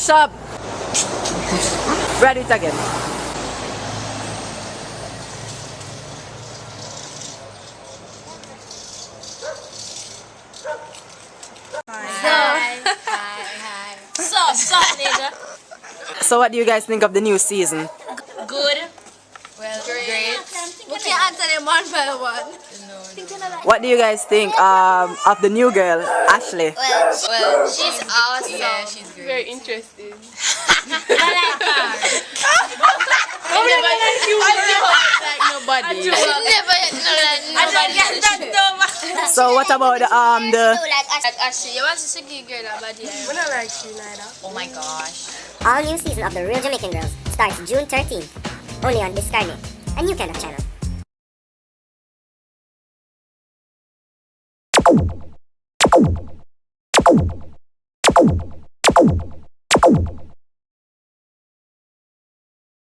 Shop. Read it again. Hi. Sup, nigga. So what do you guys think of the new season? Good. Well, great. We can't answer them one by one. What do you guys think of the new girl, Ashley? Well, she's awesome. Yeah, she's great. Very interesting. I like her. Like nobody. So what about the Like Ashley, you want to see a girl about the I don't like she neither. Oh my gosh. All new season of The Real Jamaican Girls starts June 13th, only on Discarnate, a new kind of channel.